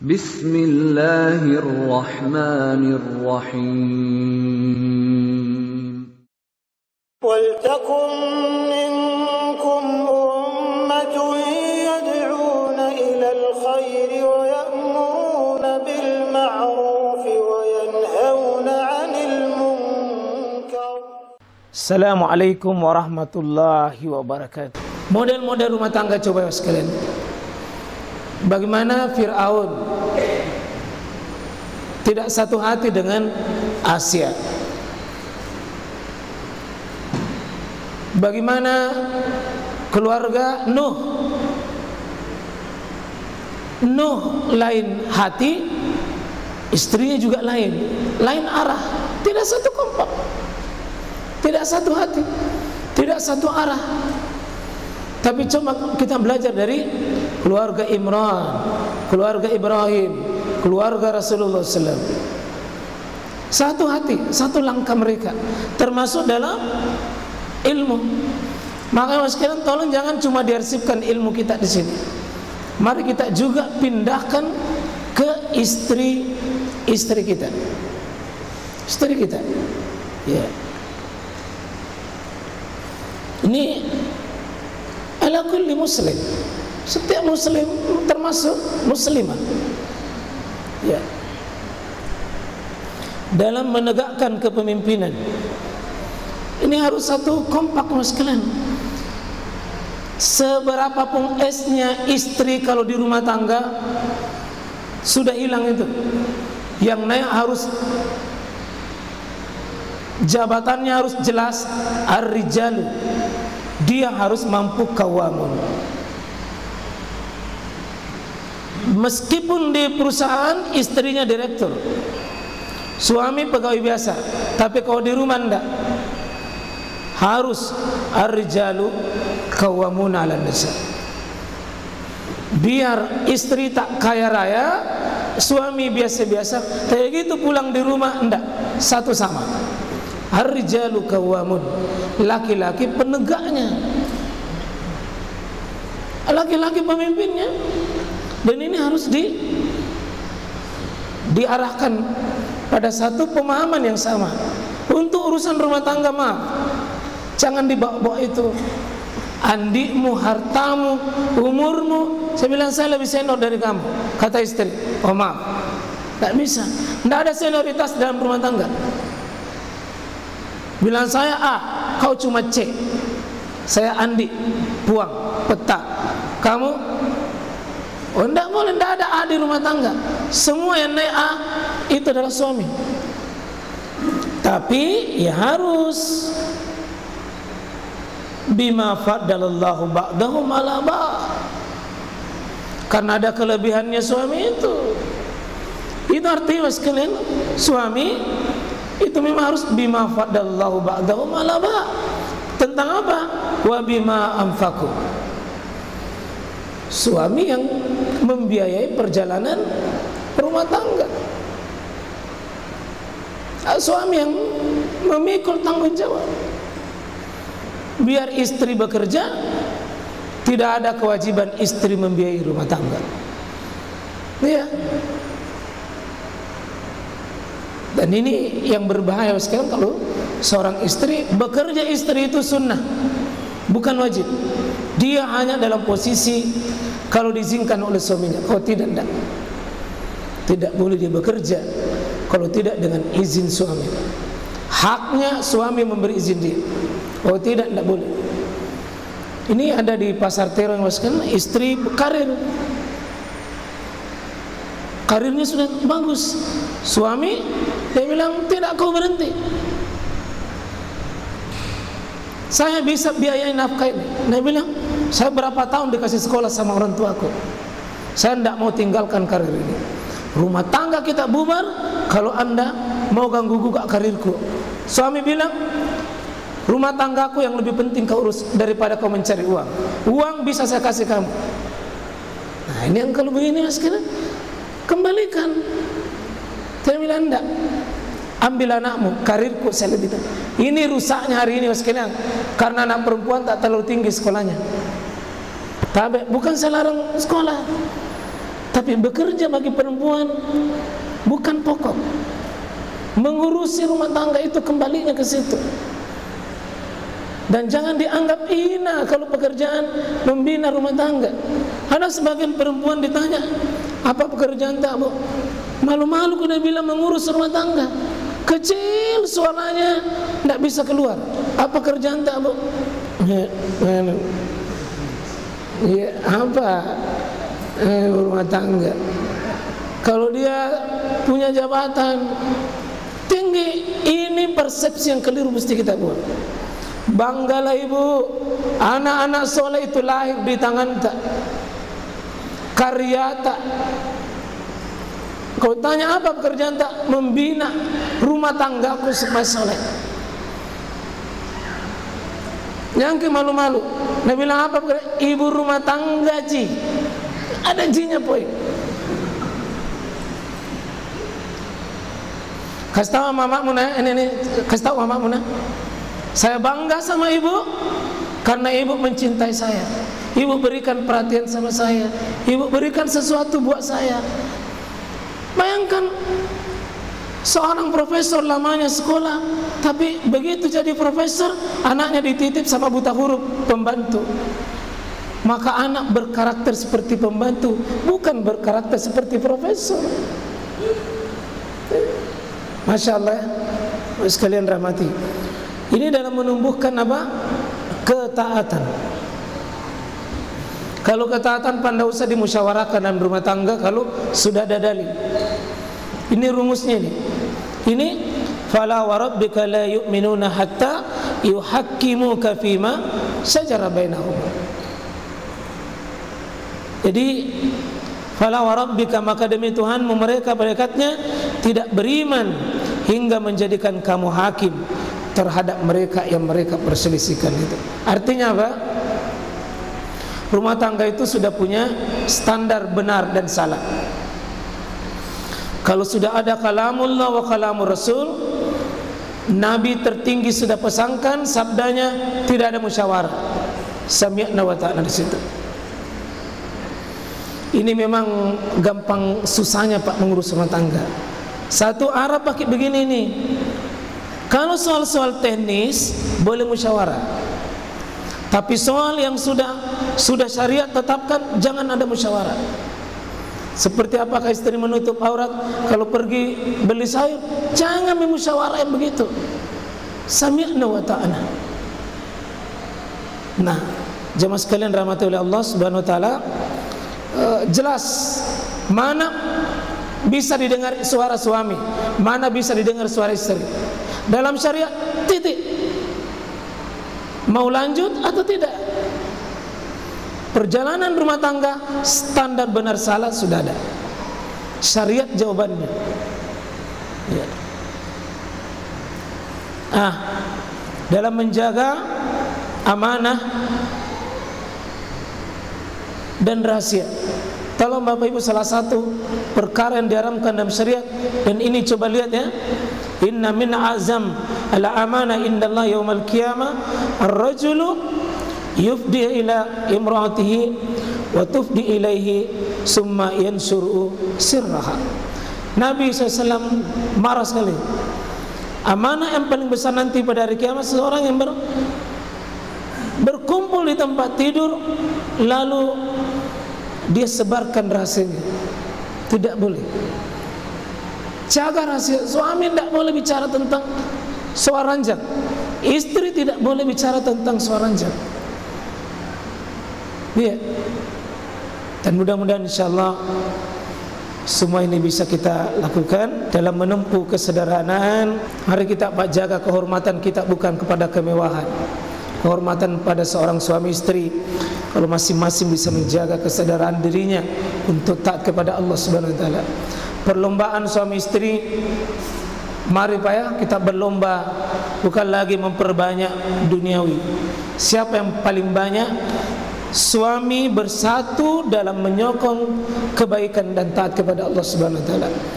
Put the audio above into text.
Bismillahirrahmanirrahim. Waltakum minkum ummatun yad'una ilal khairi wa ya'muruna bil ma'rufi wa yanhauna 'anil munkar. Assalamualaikum warahmatullahi wabarakatuh. Model-model rumah tangga coba sekalian. Bagaimana Fir'aun tidak satu hati dengan Asia. Bagaimana keluarga Nuh lain hati, istrinya juga lain arah, tidak satu kompak, tidak satu hati, tidak satu arah. Tapi coba kita belajar dari keluarga Imran, keluarga Ibrahim, keluarga Rasulullah SAW. Satu hati, satu langkah mereka, termasuk dalam ilmu. Makanya sekalian tolong jangan cuma diarsipkan ilmu kita di sini. Mari kita juga pindahkan ke istri kita. Istri kita. Ya. Ini ala kulli muslim. Setiap muslim termasuk muslimah. Ya. Dalam menegakkan kepemimpinan ini harus satu kompak sekalian. Seberapapun esnya istri kalau di rumah tangga sudah hilang itu. Yang naik harus jabatannya harus jelas, ar-rijalu. Dia harus mampu kawamun. Meskipun di perusahaan istrinya direktur, suami pegawai biasa, tapi kalau di rumah enggak. Harus ar-rijalu qawwamuna 'alan nisa. Biar istri tak kaya raya, suami biasa-biasa, kayak gitu pulang di rumah enggak, satu sama. Ar-rijalu qawwamun, laki-laki penegaknya, laki-laki pemimpinnya. Dan ini harus diarahkan pada satu pemahaman yang sama. Untuk urusan rumah tangga, maaf, jangan dibawa-bawa itu. Andikmu, hartamu, umurmu. Saya bilang saya lebih senior dari kamu, kata istri. Oh maaf, tak bisa. Tidak ada senioritas dalam rumah tangga. Bilang saya A, kau cuma C. Saya Andi, puang, peta. Kamu, oh tidak boleh, tidak ada A di rumah tangga. Semua yang naik A itu adalah suami. Tapi ya harus bima faddalallahu ba'dahum ala ba'd. Karena ada kelebihannya suami itu. Itu artinya sekalian, suami itu memang harus bima faddallahu ba'dahum ala ba'd. Tentang apa? Wa bima anfaqu. Suami yang membiayai perjalanan rumah tangga. Suami yang memikul tanggung jawab. Biar istri bekerja, tidak ada kewajiban istri membiayai rumah tangga. Ya. Dan ini yang berbahaya sekarang, kalau seorang istri bekerja, istri itu sunnah, bukan wajib. Dia hanya dalam posisi kalau diizinkan oleh suaminya. Kalau tidak boleh dia bekerja kalau tidak dengan izin suami. Haknya suami memberi izin dia. Oh tidak boleh. Ini ada di pasar terong, istri karirnya sudah bagus. Suami dia bilang tidak, kau berhenti. Saya bisa biayain nafkah ini. Dia bilang saya berapa tahun dikasih sekolah sama orang tuaku. Saya tidak mau tinggalkan karir ini. Rumah tangga kita bubar kalau anda mau ganggu gugat karirku. Suami bilang, rumah tanggaku yang lebih penting kau urus daripada kau mencari uang. Uang bisa saya kasih kamu. Nah ini yang kalau begini sekarang, kembalikan. Saya bilang enggak, ambil anakmu, karirku saya lebih tahu. Ini rusaknya hari ini sekarang, karena anak perempuan tak terlalu tinggi sekolahnya. Tapi bukan saya larang sekolah, Tapi bekerja bagi perempuan bukan pokok. Mengurusi rumah tangga itu kembalinya ke situ. Dan jangan dianggap hina kalau pekerjaan membina rumah tangga. Ada sebagian perempuan ditanya, apa pekerjaan tak, Bu? Malu-malu kena bilang mengurus rumah tangga. Kecil suaranya, tidak bisa keluar. Apa kerjaan tak, Bu? Ya, apa? Rumah tangga. Kalau dia punya jabatan tinggi, ini persepsi yang keliru mesti kita buat. Banggalah ibu, anak-anak soleh itu lahir di tangan tak, karya tak. Kau tanya apa pekerjaan tak? Membina rumah tanggaku supaya soleh. Yang malu-malu. Dia bilang apa pekerjaan? Ibu rumah tangga ji. Ada jinya poin. Kasih tahu mamamu nah, ini kasih tahu mamamu nah. Saya bangga sama ibu karena ibu mencintai saya. Ibu berikan perhatian sama saya. Ibu berikan sesuatu buat saya. Bayangkan seorang profesor lamanya sekolah, tapi begitu jadi profesor, anaknya dititip sama buta huruf pembantu. Maka anak berkarakter seperti pembantu, bukan berkarakter seperti profesor. Masya Allah, sekalian rahmati. Ini dalam menumbuhkan apa? Ketaatan. Kalau ketaatan pandai usah dimusyawarahkan dalam rumah tangga kalau sudah ada dalil. Ini rumusnya ini. Ini fala wa rabbika la yu'minuna hatta yuhakkimuka fima syajara bainahum. Jadi fala wa rabbika, maka demi Tuhanmu mereka malaikatnya tidak beriman hingga menjadikan kamu hakim terhadap mereka yang mereka perselisihkan itu. Artinya apa? Rumah tangga itu sudah punya standar benar dan salah. Kalau sudah ada kalamullah wa kalamur Rasul, Nabi tertinggi sudah pesankan, sabdanya tidak ada musyawarah. Sami'na wa ta'na di situ. Ini memang gampang susahnya Pak mengurus rumah tangga. Satu Arab pakai begini nih. Kalau soal-soal teknis boleh musyawarah. Tapi soal yang sudah syariat tetapkan, jangan ada musyawarah. Seperti apakah istri menutup aurat kalau pergi beli sayur, jangan memusyawarah yang begitu. Sami'na wa ta'na. Nah, jemaah sekalian rahmati oleh Allah Subhanahu wa taala, jelas mana bisa didengar suara suami, mana bisa didengar suara istri. Dalam syariat titik. Mau lanjut atau tidak? Perjalanan rumah tangga standar benar salah sudah ada. Syariat jawabannya. Ya. Dalam menjaga amanah dan rahasia. Tolong Bapak Ibu, salah satu perkara yang diharamkan dalam syariat, dan ini coba lihat ya. Inna min azam ala amanah indallah yaumal qiyamah ar-rajulu yufdi ila imraatihi wa tufdi ilaihi summa yansuru sirraha. Nabi SAW marah sekali. Amanah yang paling besar nanti pada hari kiamat, seseorang yang berkumpul di tempat tidur lalu dia sebarkan rahasianya. Tidak boleh. Jaga rahasia. Suami tidak boleh bicara tentang soal ranjang. Istri tidak boleh bicara tentang soal ranjang. Ya. Dan mudah-mudahan insyaallah semua ini bisa kita lakukan dalam menempuh kesederhanaan. Mari kita jaga kehormatan kita bukan kepada kemewahan. Kehormatan pada seorang suami istri, kalau masing-masing bisa menjaga kesadaran dirinya untuk taat kepada Allah Subhanahu wa taala. Perlombaan suami istri, mari Pak ya, kita berlomba, bukan lagi memperbanyak duniawi. Siapa yang paling banyak? Suami bersatu dalam menyokong kebaikan dan taat kepada Allah Subhanahu wa taala.